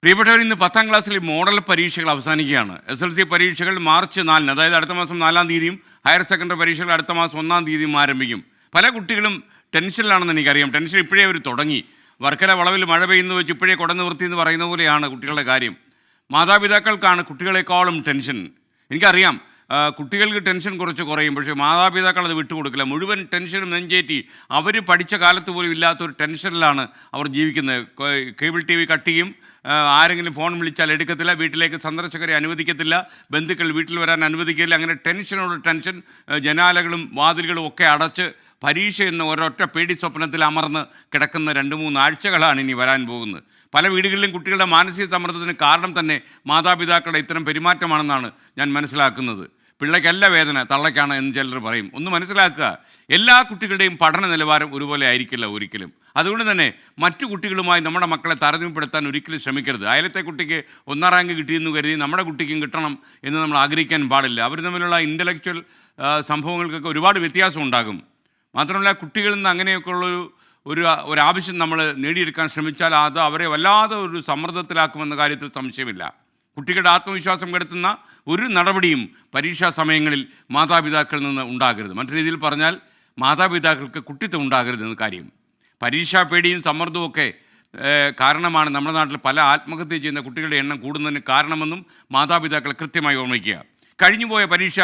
പ്രിയപ്പെട്ടവർ, ഇന്ന് 10ാം ക്ലാസ്സിലെ മോഡൽ പരീക്ഷകൾ അവസാനിക്കുകയാണ്. SLC പരീക്ഷകൾ മാർച്ച് 4-ന്, അതായത് അടുത്ത മാസം 4-ാം തീയതിയും ഹയർ സെക്കൻഡറി പരീക്ഷകൾ അടുത്ത മാസം 1-ാം തീയതിയും ആരംഭിക്കും. പല കുട്ടികളും ടെൻഷനിലാണെന്ന് എനിക്കറിയാം. ടെൻഷൻ ഇപ്പോഴേ അവർ തുടങ്ങി. വർക്കല വളവിൽ മഴ പെയ്യുന്നു വെച്ച് ഇപ്പോഴേ കുട നിവൃത്തി എന്ന് പറയുന്ന പോലെയാണ് കുട്ടികളുടെ കാര്യം. മാതാപിതാക്കൾക്കാണ് കുട്ടികളെക്കാളും ടെൻഷൻ. എനിക്കറിയാം, കുട്ടികൾക്ക് ടെൻഷൻ കുറച്ച് കുറയും, പക്ഷേ മാതാപിതാക്കൾ അത് വിട്ടുകൊടുക്കില്ല. മുഴുവൻ ടെൻഷനും നെഞ്ചേറ്റി അവർ പഠിച്ച കാലത്ത് പോലും ഇല്ലാത്തൊരു ടെൻഷനിലാണ് അവർ ജീവിക്കുന്നത്. കേബിൾ TV കട്ട് ചെയ്യും, ആരെങ്കിലും ഫോൺ വിളിച്ചാൽ എടുക്കത്തില്ല, വീട്ടിലേക്ക് സന്ദർശകരെ അനുവദിക്കത്തില്ല, ബന്ധുക്കൾ വീട്ടിൽ വരാൻ അനുവദിക്കില്ല. അങ്ങനെ ടെൻഷനോട് ടെൻഷൻ, ജനാലകളും വാതിലുകളും ഒക്കെ അടച്ച് പരീക്ഷ എന്ന ഒരൊറ്റ പേടി സ്വപ്നത്തിൽ അമർന്ന് കിടക്കുന്ന 2-3 ആഴ്ചകളാണ് ഇനി വരാൻ പോകുന്നത്. പല വീടുകളിലും കുട്ടികളുടെ മാനസിക സമ്മർദ്ദത്തിന് കാരണം തന്നെ മാതാപിതാക്കളുടെ ഇത്തരം പെരുമാറ്റമാണെന്നാണ് ഞാൻ മനസ്സിലാക്കുന്നത്. പിള്ളയ്ക്കല്ല വേദന, തള്ളയ്ക്കാണ് എന്ന് ചിലർ പറയും. ഒന്ന് മനസ്സിലാക്കുക, എല്ലാ കുട്ടികളുടെയും പഠന നിലവാരം ഒരുപോലെ ആയിരിക്കില്ല ഒരിക്കലും. അതുകൊണ്ട് തന്നെ മറ്റു കുട്ടികളുമായി നമ്മുടെ മക്കളെ താരതമ്യപ്പെടുത്താൻ ഒരിക്കലും ശ്രമിക്കരുത്. അയലത്തെ കുട്ടിക്ക് 1ാം റാങ്ക് കിട്ടിയെന്ന് കരുതി നമ്മുടെ കുട്ടിക്കും കിട്ടണം എന്ന് നമ്മൾ ആഗ്രഹിക്കാൻ പാടില്ല. അവർ തമ്മിലുള്ള ഇൻ്റലക്ച്വൽ സംഭവങ്ങൾക്കൊക്കെ ഒരുപാട് വ്യത്യാസം ഉണ്ടാകും. മാത്രമല്ല, കുട്ടികളിൽ നിന്ന് അങ്ങനെയൊക്കെയുള്ളൊരു ഒരു ആവശ്യം നമ്മൾ നേടിയെടുക്കാൻ ശ്രമിച്ചാൽ അത് അവരെ വല്ലാതെ ഒരു സമ്മർദ്ദത്തിലാക്കുമെന്ന കാര്യത്തിൽ സംശയമില്ല. കുട്ടികളുടെ ആത്മവിശ്വാസം കെടുത്തുന്ന ഒരു നടപടിയും പരീക്ഷാ സമയങ്ങളിൽ മാതാപിതാക്കളിൽ നിന്ന് ഉണ്ടാകരുത്. മറ്റു രീതിയിൽ പറഞ്ഞാൽ, മാതാപിതാക്കൾക്ക് കുട്ടിത്വം ഉണ്ടാകരുതെന്ന കാര്യം. പരീക്ഷാ പേടിയും സമ്മർദ്ദവും ഒക്കെ കാരണമാണ് നമ്മുടെ നാട്ടിൽ പല ആത്മഹത്യ ചെയ്യുന്ന കുട്ടികളുടെ എണ്ണം കൂടുന്നതിന് കാരണമെന്നും മാതാപിതാക്കൾ കൃത്യമായി ഓർമ്മിക്കുക. കഴിഞ്ഞുപോയ പരീക്ഷ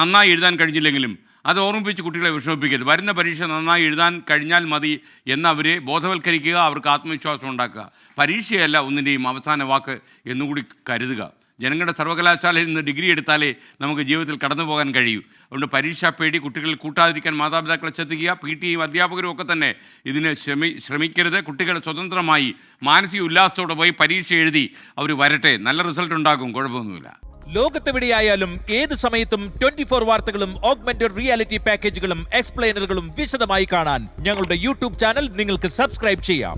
നന്നായി എഴുതാൻ കഴിഞ്ഞില്ലെങ്കിലും അത് ഓർമ്മിപ്പിച്ച് കുട്ടികളെ വിഷമിപ്പിക്കരുത്. വരുന്ന പരീക്ഷ നന്നായി എഴുതാൻ കഴിഞ്ഞാൽ മതി എന്നവരെ ബോധവൽക്കരിക്കുക, അവർക്ക് ആത്മവിശ്വാസം ഉണ്ടാക്കുക. പരീക്ഷയല്ല ഒന്നിൻ്റെയും അവസാന വാക്ക് എന്നുകൂടി കരുതുക. ജനങ്ങളുടെ സർവകലാശാലയിൽ നിന്ന് ഡിഗ്രി എടുത്താലേ നമുക്ക് ജീവിതത്തിൽ കടന്നു പോകാൻ കഴിയൂ. അതുകൊണ്ട് പരീക്ഷാ പേടി കുട്ടികളിൽ കൂട്ടാതിരിക്കാൻ മാതാപിതാക്കളെ ശ്രദ്ധിക്കുക. PT-യും അധ്യാപകരും ഒക്കെ തന്നെ ഇതിന് ശ്രമിക്കരുത്. കുട്ടികൾ സ്വതന്ത്രമായി മാനസിക ഉല്ലാസത്തോടെ പോയി പരീക്ഷ എഴുതി അവർ വരട്ടെ. നല്ല റിസൾട്ട് ഉണ്ടാകും, കുഴപ്പമൊന്നുമില്ല. ലോകത്തെവിടെയായാലും ഏത് സമയത്തും 24 വാർത്തകളും ഓഗ്മെന്റഡ് റിയാലിറ്റി പാക്കേജുകളും എക്സ്പ്ലെയിനറുകളും വിശദമായി കാണാൻ ഞങ്ങളുടെ YouTube ചാനൽ നിങ്ങൾക്ക് സബ്സ്ക്രൈബ് ചെയ്യാം.